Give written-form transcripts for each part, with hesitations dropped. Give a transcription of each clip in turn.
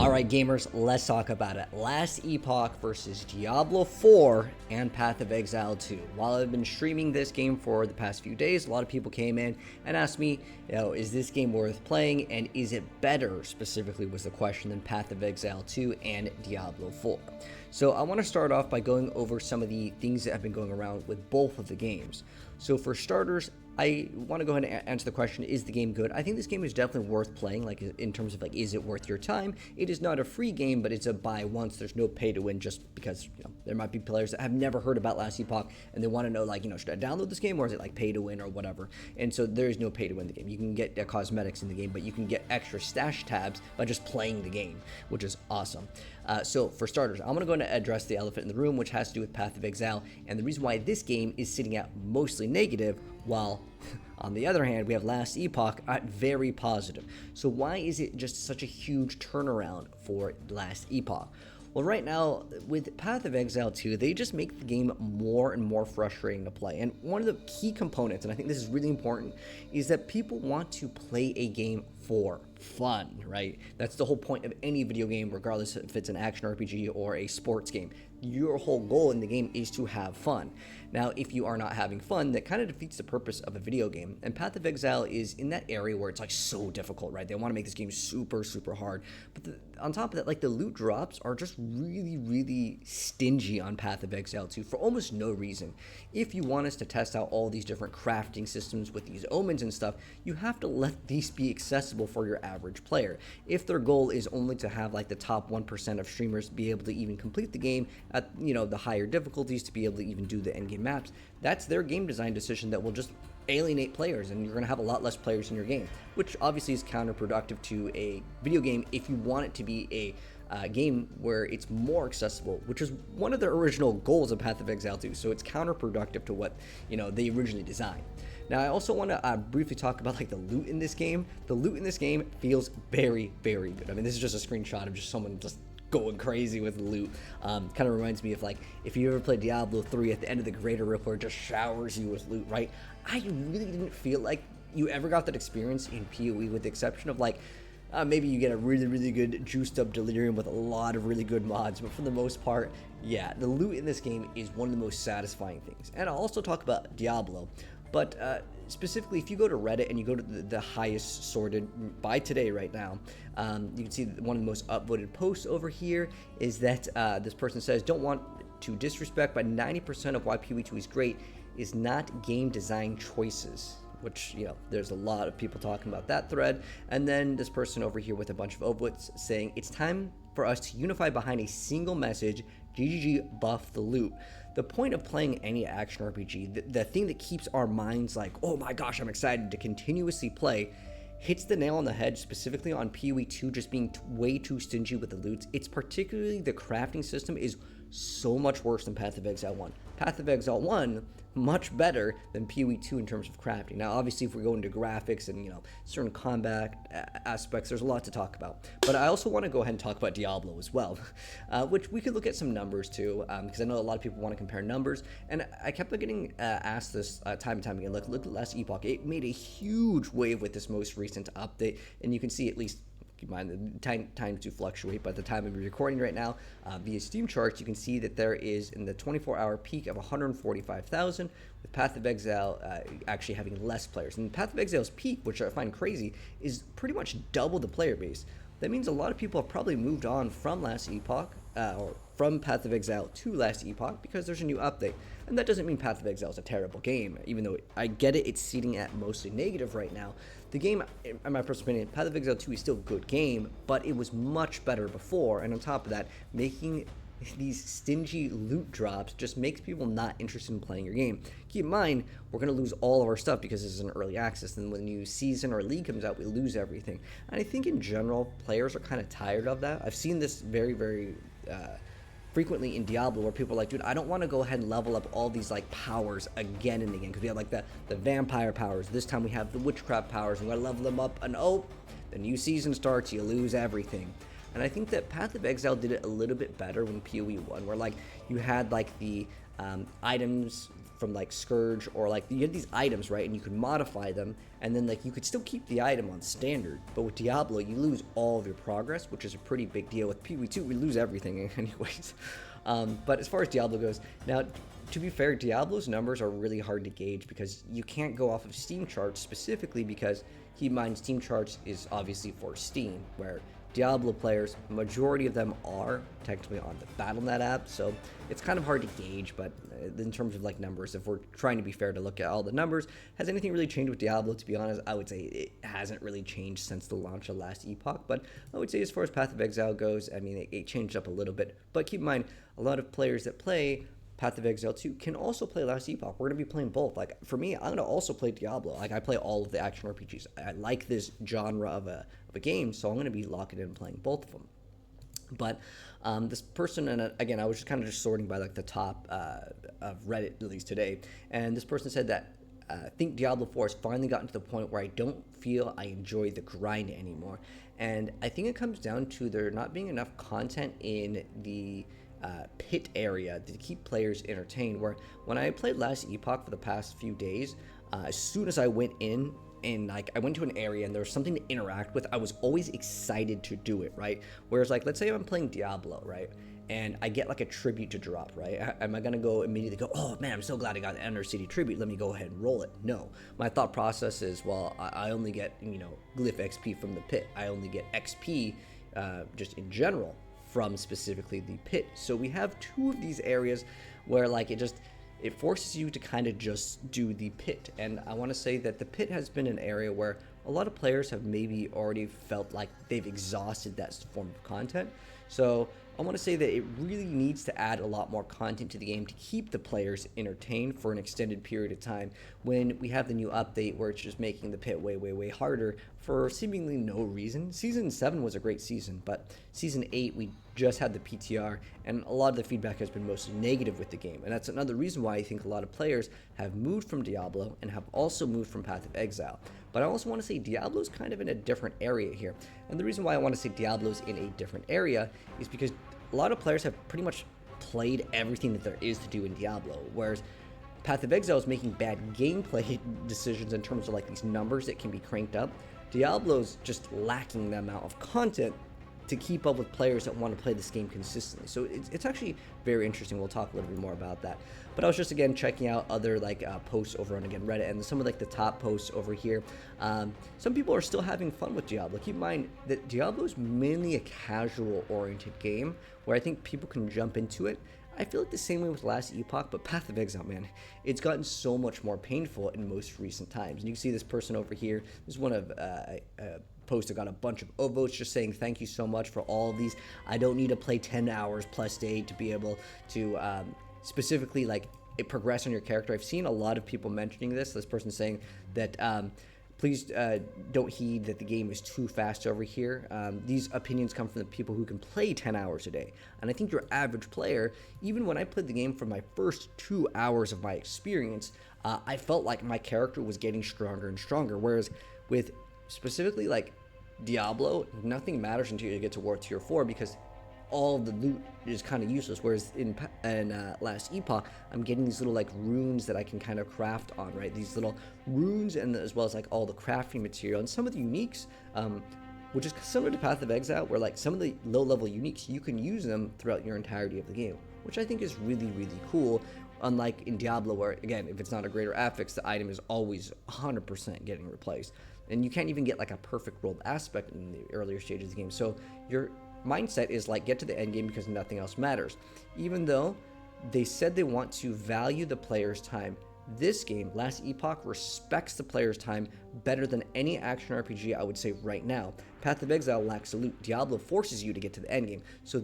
Alright gamers, let's talk about it. Last Epoch versus Diablo 4 and Path of Exile 2. While I've been streaming this game for the past few days, a lot of people came in and asked me, is this game worth playing and is it better, specifically was the question, than Path of Exile 2 and Diablo 4. So I want to start off by going over some of the things that have been going around with both of the games. So for starters, I want to go ahead and answer the question, is the game good? I think this game is definitely worth playing, like in terms of like, is it worth your time? It is not a free game, but it's a buy once. There's no pay to win, just because, there might be players that have never heard about Last Epoch and they want to know, like, should I download this game or is it like pay to win or whatever? And so there is no pay to win the game. You can get cosmetics in the game, but you can get extra stash tabs by just playing the game, which is awesome. So for starters, I'm going to go and address the elephant in the room, which has to do with Path of Exile, and the reason why this game is sitting at mostly negative, while on the other hand, we have Last Epoch at very positive. So why is it just such a huge turnaround for Last Epoch? Well, right now, with Path of Exile 2, they just make the game more and more frustrating to play. And one of the key components, and I think this is really important, is that people want to play a game for fun, right? That's the whole point of any video game, regardless if it's an action RPG or a sports game. Your whole goal in the game is to have fun. Now, if you are not having fun, that kind of defeats the purpose of a video game. And Path of Exile is in that area where it's like so difficult, right? They want to make this game super, super hard. But on top of that, like the loot drops are just really, really stingy on Path of Exile 2 for almost no reason. If you want us to test out all these different crafting systems with these omens and stuff, you have to let these be accessible for your average player. If their goal is only to have like the top 1% of streamers be able to even complete the game at, the higher difficulties, to be able to even do the end game maps, that's their game design decision that will just alienate players, and you're going to have a lot less players in your game, which obviously is counterproductive to a video game if you want it to be a game where it's more accessible, which is one of the original goals of Path of Exile 2, so it's counterproductive to what they originally designed. Now, I also want to briefly talk about like the loot in this game. The loot in this game feels very, very good. I mean, this is just a screenshot of just someone just going crazy with loot. Kind of reminds me of like if you ever played Diablo 3, at the end of the Greater Ripper just showers you with loot, right? I really didn't feel like you ever got that experience in PoE, with the exception of like maybe you get a really, really good juiced up Delirium with a lot of really good mods, but for the most part, yeah, the loot in this game is one of the most satisfying things. And I'll also talk about Diablo, but specifically, if you go to Reddit and you go to the highest sorted by today right now, you can see that one of the most upvoted posts over here is that this person says, don't want to disrespect, but 90% of why PoE 2 is great is not game design choices, which, there's a lot of people talking about that thread. And then this person over here with a bunch of upvotes saying, it's time for us to unify behind a single message, GGG buff the loot. The point of playing any action RPG, the thing that keeps our minds like, oh my gosh, I'm excited to continuously play, hits the nail on the head, specifically on PoE 2 just being way too stingy with the loots. It's particularly the crafting system is so much worse than Path of Exile 1. Path of Exile 1, much better than PoE 2 in terms of crafting. Now, obviously, if we go into graphics and, certain combat aspects, there's a lot to talk about. But I also want to go ahead and talk about Diablo as well, which we could look at some numbers too, because I know a lot of people want to compare numbers. And I kept getting asked this time and time again. Look at Last Epoch. It made a huge wave with this most recent update, and you can see at least, keep in mind the times do fluctuate, but at the time of recording right now, via Steam charts, you can see that there is in the 24-hour peak of 145,000, with Path of Exile actually having less players. And Path of Exile's peak, which I find crazy, is pretty much double the player base. That means a lot of people have probably moved on from Last Epoch, or from Path of Exile to Last Epoch, because there's a new update. And that doesn't mean Path of Exile is a terrible game, even though I get it, it's seating at mostly negative right now. The game, in my personal opinion, Path of Exile 2 is still a good game, but it was much better before, and on top of that, making these stingy loot drops just makes people not interested in playing your game. Keep in mind, we're going to lose all of our stuff because this is an early access, and when a new season or league comes out, we lose everything. And I think in general, players are kind of tired of that. I've seen this very, very frequently in Diablo, where people are like, dude, I don't want to go ahead and level up all these like powers again and again, because we have like the vampire powers, this time we have the witchcraft powers, and we gotta level them up, and oh, the new season starts, you lose everything. And I think that Path of Exile did it a little bit better when PoE 1, where like you had like the items from like Scourge, or like you get these items, right, and you can modify them, and then like you could still keep the item on standard. But with Diablo, you lose all of your progress, which is a pretty big deal. With PvE2, we lose everything anyways. But as far as Diablo goes, now to be fair, Diablo's numbers are really hard to gauge because you can't go off of Steam charts, specifically because keep in mind Steam charts is obviously for Steam, where Diablo players, majority of them are technically on the Battle.net app, so it's kind of hard to gauge. But in terms of like numbers, if we're trying to be fair to look at all the numbers, has anything really changed with Diablo? To be honest, I would say it hasn't really changed since the launch of last Epoch. But I would say as far as Path of Exile goes, I mean, it changed up a little bit. But keep in mind, a lot of players that play Path of Exile 2 can also play Last Epoch. We're going to be playing both. Like, for me, I'm going to also play Diablo. Like, I play all of the action RPGs. I like this genre of a game, so I'm going to be locking in and playing both of them. But this person, and again, I was just kind of just sorting by like the top of Reddit, at least today, and this person said that I think Diablo 4 has finally gotten to the point where I don't feel I enjoy the grind anymore. And I think it comes down to there not being enough content in the pit area to keep players entertained. Where when I played Last Epoch for the past few days, as soon as I went in and like I went to an area and there was something to interact with, I was always excited to do it, right? Whereas like, let's say I'm playing Diablo, right, and I get like a tribute to drop, right? Am I gonna go immediately go, oh man, I'm so glad I got the Ender City tribute, let me go ahead and roll it? No, my thought process is, well, I only get, you know, glyph XP from the pit, I only get XP just in general from specifically the pit. So we have two of these areas where like it forces you to kind of just do the pit. And I want to say that the pit has been an area where a lot of players have maybe already felt like they've exhausted that form of content. So I want to say that it really needs to add a lot more content to the game to keep the players entertained for an extended period of time, when we have the new update where it's just making the pit way harder for seemingly no reason. Season 7 was a great season, but Season 8 we just had the PTR, and a lot of the feedback has been mostly negative with the game. And that's another reason why I think a lot of players have moved from Diablo and have also moved from Path of Exile. But I also want to say Diablo's kind of in a different area here. And the reason why I want to say Diablo's in a different area is because a lot of players have pretty much played everything that there is to do in Diablo, whereas Path of Exile is making bad gameplay decisions in terms of like these numbers that can be cranked up. Diablo's just lacking the amount of content to keep up with players that want to play this game consistently. So it's actually very interesting. We'll talk a little bit more about that. But I was just again checking out other like posts over on again Reddit, and some of like the top posts over here. Some people are still having fun with Diablo. Keep in mind that Diablo is mainly a casual oriented game where I think people can jump into it. I feel like the same way with Last Epoch, but Path of Exile, man, it's gotten so much more painful in most recent times. And you can see this person over here. This is one of post that got a bunch of votes just saying thank you so much for all of these. I don't need to play 10 hours plus day to be able to specifically like progress on your character. I've seen a lot of people mentioning this person saying that please don't heed that the game is too fast over here. These opinions come from the people who can play 10 hours a day. And I think your average player, even when I played the game for my first 2 hours of my experience, I felt like my character was getting stronger and stronger. Whereas with specifically like Diablo, nothing matters until you get to War Tier 4 because all the loot is kind of useless. Whereas in Last Epoch, I'm getting these little like runes that I can kind of craft on, right? These little runes, and as well as like all the crafting material and some of the uniques, which is similar to Path of Exile, where like some of the low-level uniques, you can use them throughout your entirety of the game, which I think is really cool. Unlike in Diablo, where again, if it's not a greater affix, the item is always 100% getting replaced. And you can't even get like a perfect world aspect in the earlier stages of the game. So your mindset is like get to the end game because nothing else matters. Even though they said they want to value the player's time, this game, Last Epoch, respects the player's time better than any action RPG I would say right now. Path of Exile lacks the loot. Diablo forces you to get to the end game. So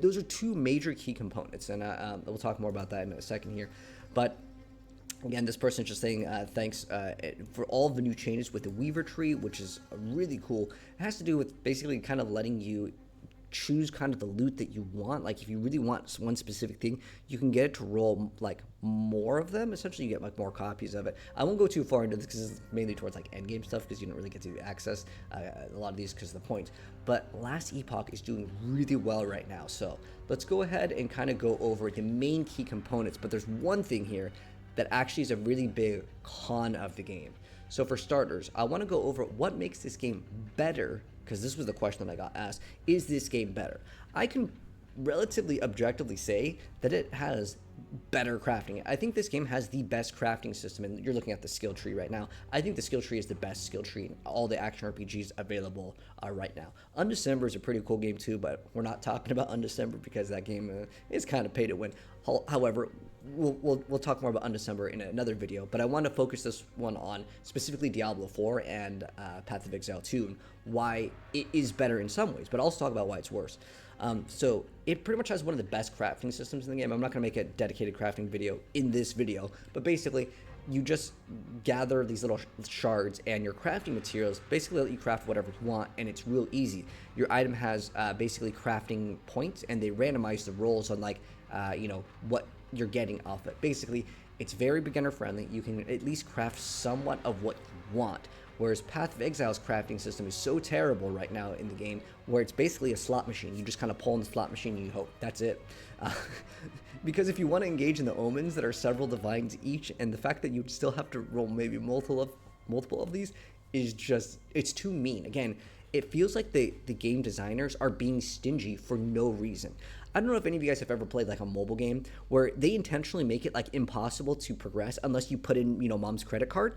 those are two major key components, and we'll talk more about that in a second here. But again, this person is just saying thanks for all of the new changes with the Weaver tree, which is really cool. It has to do with basically kind of letting you choose kind of the loot that you want. Like if you really want one specific thing, you can get it to roll like more of them. Essentially, you get like more copies of it. I won't go too far into this because it's mainly towards like end game stuff because you don't really get to access a lot of these because of the points. But Last Epoch is doing really well right now. So let's go ahead and kind of go over the main key components. But there's one thing here that actually is a really big con of the game. So for starters, I want to go over what makes this game better, because this was the question that I got asked. Is this game better? I can relatively objectively say that it has better crafting. I think this game has the best crafting system, and you're looking at the skill tree right now. I think the skill tree is the best skill tree in all the action RPGs available right now. Undecember is a pretty cool game too, but we're not talking about Undecember because that game is kind of pay to win. However, we'll talk more about Undecember in another video, but I want to focus this one on specifically Diablo 4 and Path of Exile 2, and why it is better in some ways, but I'll also talk about why it's worse. So it pretty much has one of the best crafting systems in the game. I'm not going to make a dedicated crafting video in this video, but basically you just gather these little shards, and your crafting materials basically let you craft whatever you want, and it's real easy. Your item has basically crafting points, and they randomize the rolls on like what you're getting off it. Basically, it's very beginner friendly. You can at least craft somewhat of what you want. Whereas Path of Exile's crafting system is so terrible right now in the game, where it's basically a slot machine. You just kind of pull in the slot machine and you hope. That's it. Because if you want to engage in the omens that are several divines each, and the fact that you still have to roll maybe multiple of these is just, it's too mean. Again, it feels like the game designers are being stingy for no reason. I don't know if any of you guys have ever played like a mobile game where they intentionally make it like impossible to progress unless you put in, mom's credit card.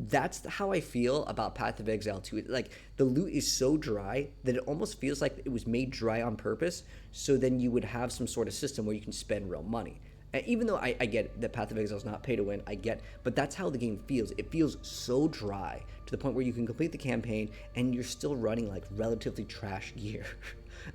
That's how I feel about Path of Exile 2. Like, the loot is so dry that it almost feels like it was made dry on purpose, so then you would have some sort of system where you can spend real money. And even though I get that Path of Exile is not pay to win, but that's how the game feels. It feels so dry to the point where you can complete the campaign and you're still running like relatively trash gear.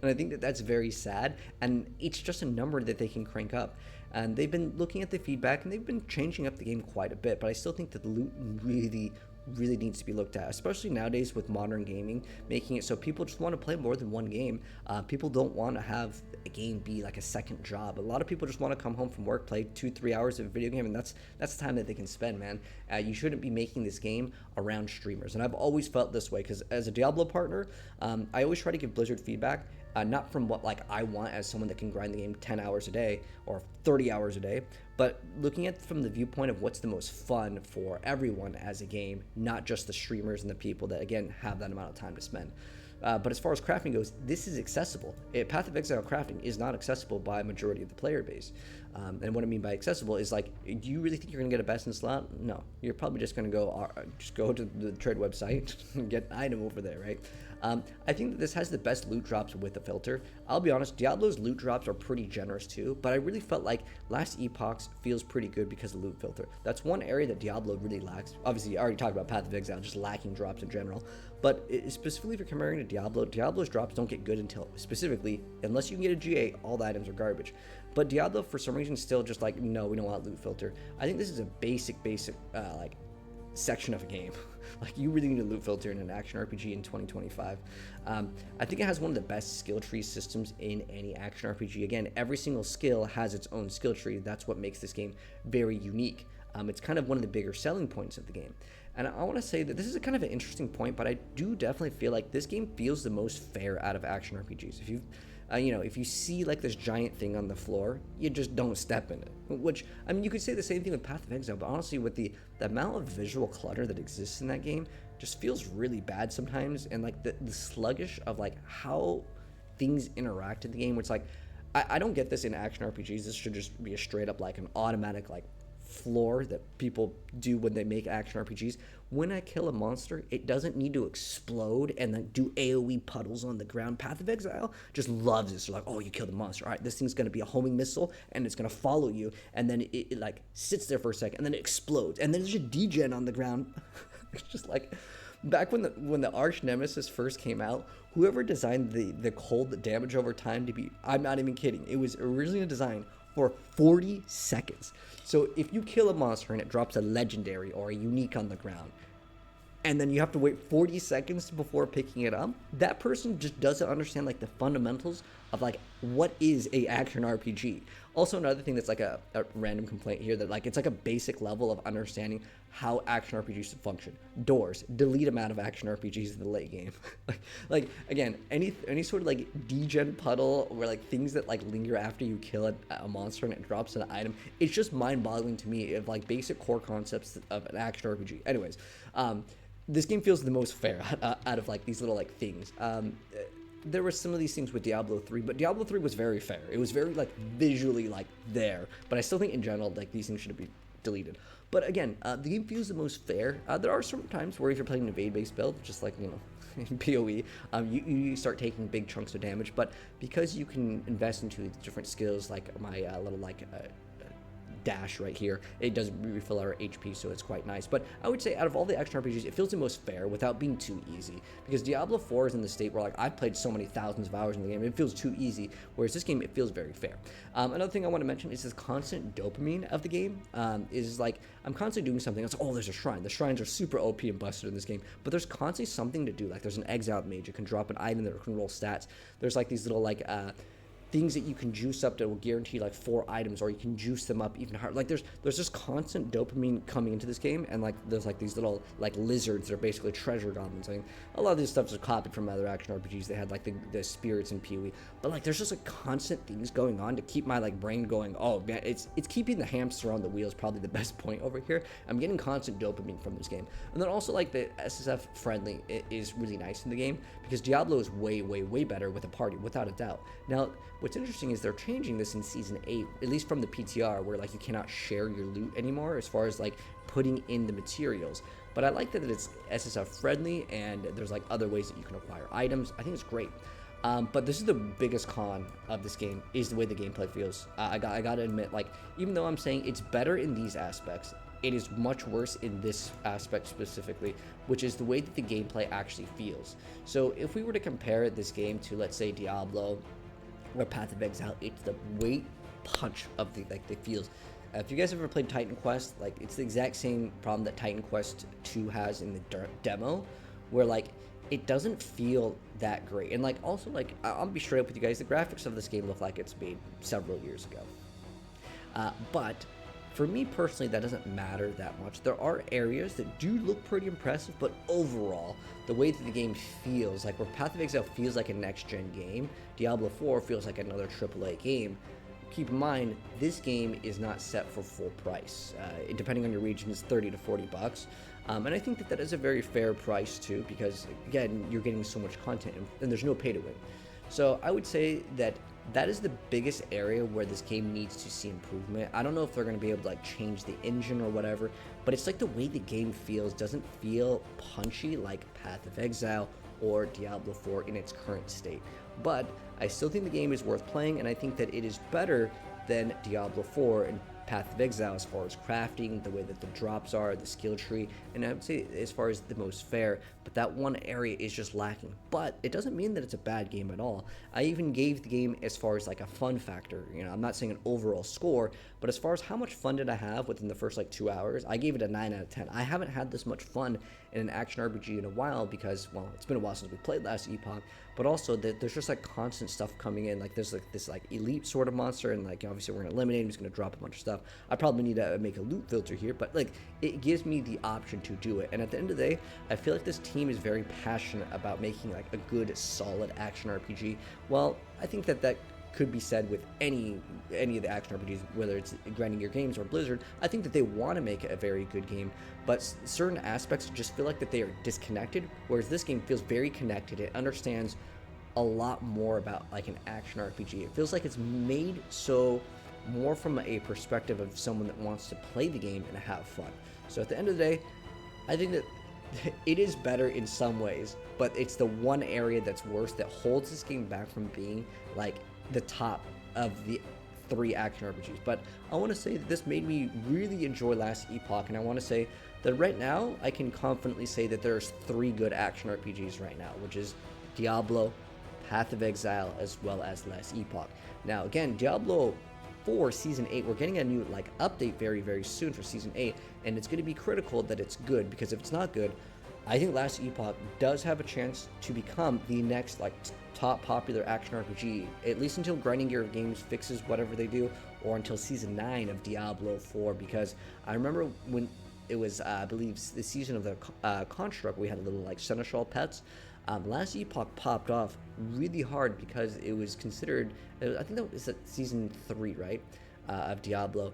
And I think that that's very sad, and it's just a number that they can crank up. And they've been looking at the feedback, and they've been changing up the game quite a bit, but I still think that the loot really needs to be looked at, especially nowadays with modern gaming, making it so people just want to play more than one game. People don't want to have a game be like a second job. A lot of people just want to come home from work, play 2-3 hours of a video game, and that's the time that they can spend, man. You shouldn't be making this game around streamers, and I've always felt this way, because as a Diablo partner, I always try to give Blizzard feedback, not from what like I want as someone that can grind the game 10 hours a day or 30 hours a day, but looking at it from the viewpoint of what's the most fun for everyone as a game, not just the streamers and the people that, again, have that amount of time to spend. But as far as crafting goes, this is accessible. Path of Exile crafting is not accessible by a majority of the player base. And what I mean by accessible is, like, do you really think you're going to get a best in slot? No. You're probably just going to go to the trade website and get an item over there, right? I think that this has the best loot drops with the filter. I'll be honest, Diablo's loot drops are pretty generous too, but I really felt like last Epoch's feels pretty good because of the loot filter. That's one area that Diablo really lacks. Obviously, I already talked about Path of Exile, just lacking drops in general. But specifically for comparing to Diablo, Diablo's drops don't get good until, specifically, unless you can get a GA, all the items are garbage. But Diablo, for some reason, still just like, no, we don't want loot filter. I think this is a basic, like, section of a game. Like, you really need a loot filter in an action RPG in 2025. I think it has one of the best skill tree systems in any action RPG. Again, every single skill has its own skill tree. That's what makes this game very unique. It's kind of one of the bigger selling points of the game. And I want to say that this is a kind of an interesting point, but I do definitely feel like this game feels the most fair out of action RPGs. If you've if you see like this giant thing on the floor, you just don't step in it. Which, I mean, you could say the same thing with Path of Exile, but honestly, with the amount of visual clutter that exists in that game, just feels really bad sometimes. And like the sluggish of like how things interact in the game, which like, I don't get this in action RPGs. This should just be a straight up like an automatic like floor that people do when they make action RPGs. When I kill a monster, it doesn't need to explode and then do AoE puddles on the ground. Path of Exile just loves this. Like, oh, you killed a monster. All right, this thing's going to be a homing missile, and it's going to follow you, and then it like sits there for a second, and then it explodes, and then there's a degen on the ground. It's just like, back when the Arch Nemesis first came out, whoever designed the cold damage over time to be, I'm not even kidding, it was originally designed for 40 seconds. So if you kill a monster and it drops a legendary or a unique on the ground, and then you have to wait 40 seconds before picking it up, that person just doesn't understand like the fundamentals of like what is a action RPG. Also, another thing that's like a random complaint here, that like it's like a basic level of understanding how action RPGs should function. Doors, delete amount of action RPGs in the late game. like again, any sort of like degen puddle, or like things that like linger after you kill a monster and it drops an item. It's just mind-boggling to me of like basic core concepts of an action RPG. Anyways, this game feels the most fair out of like these little like things. There were some of these things with Diablo 3, but Diablo 3 was very fair. It was very like visually like there, but I still think in general like these things should be deleted. But again, the game feels the most fair. There are some times where if you're playing an evade-based build, just like, you know, in PoE, you start taking big chunks of damage, but because you can invest into different skills, like my little like dash right here, it does refill our HP, so it's quite nice. But I would say out of all the action RPGs, it feels the most fair without being too easy, because Diablo 4 is in the state where like I've played so many thousands of hours in the game, it feels too easy, whereas this game, it feels very fair. Another thing I want to mention is this constant dopamine of the game. Is like I'm constantly doing something. It's like, oh, there's a shrine. The shrines are super OP and busted in this game, but there's constantly something to do. Like there's an exiled mage, you can drop an item that can roll stats. There's like these little like things that you can juice up that will guarantee like 4 items, or you can juice them up even higher. Like there's just constant dopamine coming into this game, and like there's like these little like lizards that are basically treasure goblins. I mean, a lot of these stuff is copied from other action RPGs. They had like the spirits in PoE, but like there's just like constant things going on to keep my like brain going. Oh man, it's keeping the hamster on the wheel is probably the best point over here. I'm getting constant dopamine from this game, and then also like the SSF friendly is really nice in the game, because Diablo is way better with a party, without a doubt. Now, what's interesting is they're changing this in Season 8, at least from the PTR, where like you cannot share your loot anymore as far as like putting in the materials. But I like that it's SSF friendly, and there's like other ways that you can acquire items. I think it's great. But this is the biggest con of this game, is the way the gameplay feels. I gotta admit, like, even though I'm saying it's better in these aspects, it is much worse in this aspect specifically, which is the way that the gameplay actually feels. So if we were to compare this game to, let's say, Diablo or Path of Exile, it's the weight punch of the feels. If you guys have ever played Titan Quest, like it's the exact same problem that Titan Quest 2 has in the demo, where like it doesn't feel that great. And like also like I'll be straight up with you guys, the graphics of this game look like it's made several years ago. But for me personally, that doesn't matter that much. There are areas that do look pretty impressive, but overall, the way that the game feels, like where Path of Exile feels like a next-gen game, Diablo 4 feels like another AAA game. Keep in mind, this game is not set for full price. Depending on your region, it's 30 to 40 bucks. And I think that is a very fair price too, because again, you're getting so much content, and there's no pay to win. So I would say that is the biggest area where this game needs to see improvement. I don't know if they're going to be able to like change the engine or whatever, but it's like the way the game feels doesn't feel punchy like Path of Exile or Diablo 4 in its current state. But I still think the game is worth playing, and I think that it is better than Diablo 4 and Path of Exile as far as crafting, the way that the drops are, the skill tree, and I would say as far as the most fair, but that one area is just lacking. But it doesn't mean that it's a bad game at all. I even gave the game as far as like a fun factor, you know, I'm not saying an overall score, but as far as how much fun did I have within the first like 2 hours, I gave it a 9 out of 10. I haven't had this much fun in an action RPG in a while because, well, it's been a while since we played last Epoch, but also that there's just like constant stuff coming in. Like there's like this like elite sort of monster, and like obviously we're gonna eliminate him, he's gonna drop a bunch of stuff. I probably need to make a loot filter here, but like it gives me the option to do it. And at the end of the day, I feel like this team is very passionate about making like a good solid action RPG. Well, I think that could be said with any of the action RPGs, whether it's Grinding Gear Games or Blizzard. I think that they want to make a very good game, but certain aspects just feel like that they are disconnected, whereas this game feels very connected. It understands a lot more about like an action RPG. It feels like it's made so more from a perspective of someone that wants to play the game and have fun. So at the end of the day, I think that it is better in some ways, but it's the one area that's worse that holds this game back from being like the top of the 3 action RPGs. But I want to say that this made me really enjoy last Epoch, and I want to say that right now I can confidently say that there's 3 good action RPGs right now, which is Diablo, Path of Exile, as well as last Epoch. Now again, Diablo 4 Season 8, we're getting a new like update very soon for Season 8, and it's going to be critical that it's good, because if it's not good, I think Last Epoch does have a chance to become the next like top popular action RPG, at least until Grinding Gear Games fixes whatever they do, or until season 9 of Diablo 4. Because I remember when it was, I believe, the season of the Construct, we had a little like Seneschal pets. Last Epoch popped off really hard because it was considered, I think that was at season 3, right, of Diablo,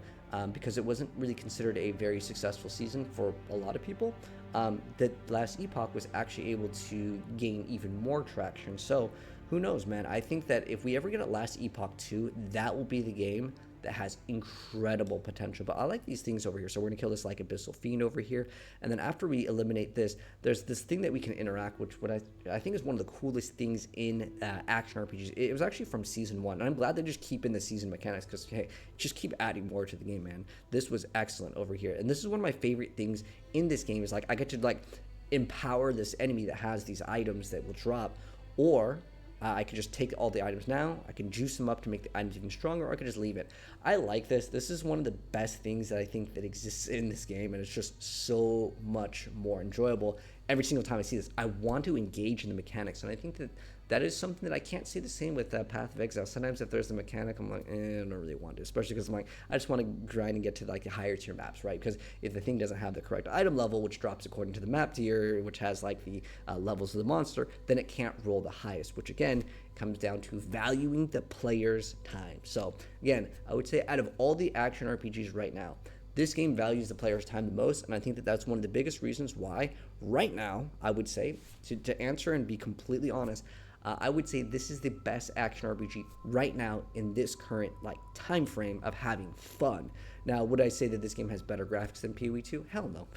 because it wasn't really considered a very successful season for a lot of people. That Last Epoch was actually able to gain even more traction. So who knows, man? I think that if we ever get a Last Epoch 2, that will be the game that has incredible potential. But I like these things over here. So we're gonna kill this like Abyssal Fiend over here, and then after we eliminate this, there's this thing that we can interact, which what I think is one of the coolest things in action RPGs. It was actually from season 1, and I'm glad they just keep in the season mechanics, because hey, just keep adding more to the game, man. This was excellent over here, and this is one of my favorite things in this game, is like I get to like empower this enemy that has these items that will drop, or I could just take all the items now, I can juice them up to make the items even stronger, or I could just leave it. I like this. This is one of the best things that I think that exists in this game, and it's just so much more enjoyable every single time I see this. I want to engage in the mechanics, and I think that that is something that I can't say the same with Path of Exile. Sometimes if there's a mechanic, I'm like, I don't really want to, especially because I'm like, I just want to grind and get to like the higher tier maps, right? Because if the thing doesn't have the correct item level, which drops according to the map tier, which has like the levels of the monster, then it can't roll the highest, which again comes down to valuing the player's time. So again, I would say out of all the action RPGs right now, this game values the player's time the most, and I think that that's one of the biggest reasons why right now, I would say, to answer and be completely honest, I would say this is the best action RPG right now in this current like time frame of having fun. Now, would I say that this game has better graphics than PoE 2? Hell no.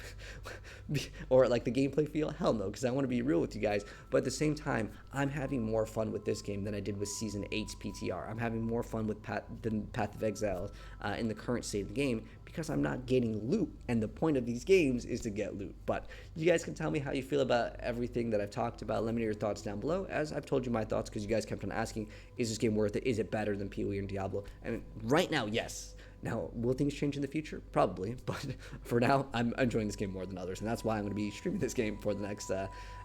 Or like the gameplay feel? Hell no, because I want to be real with you guys. But at the same time, I'm having more fun with this game than I did with Season 8's PTR. I'm having more fun with Path of Exile in the current state of the game, because I'm not getting loot, and the point of these games is to get loot. But you guys can tell me how you feel about everything that I've talked about. Let me know your thoughts down below, as I've told you my thoughts, because you guys kept on asking, is this game worth it? Is it better than PoE and Diablo? And right now, yes. Now, will things change in the future? Probably, but for now, I'm enjoying this game more than others, and that's why I'm going to be streaming this game for the next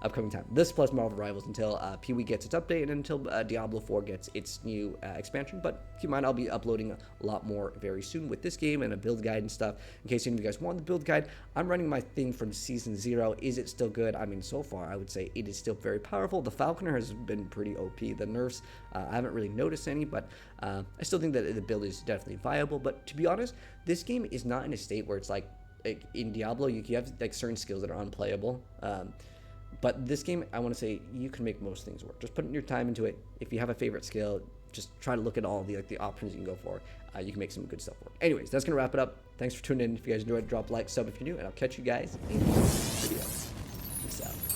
upcoming time. This plus Marvel Rivals until PoE gets its update, and until Diablo 4 gets its new expansion. But keep in mind, I'll be uploading a lot more very soon with this game and a build guide and stuff. In case any of you guys want the build guide, I'm running my thing from Season 0. Is it still good? I mean, so far, I would say it is still very powerful. The Falconer has been pretty OP. The nerfs, I haven't really noticed any, but I still think that the build is definitely viable. But to be honest, this game is not in a state where it's like in Diablo, you have like certain skills that are unplayable. But this game, I want to say you can make most things work. Just put your time into it. If you have a favorite skill, just try to look at all the options you can go for. You can make some good stuff work. Anyways, that's gonna wrap it up. Thanks for tuning in. If you guys enjoyed, drop a like, sub if you're new, and I'll catch you guys in the next video. Peace out.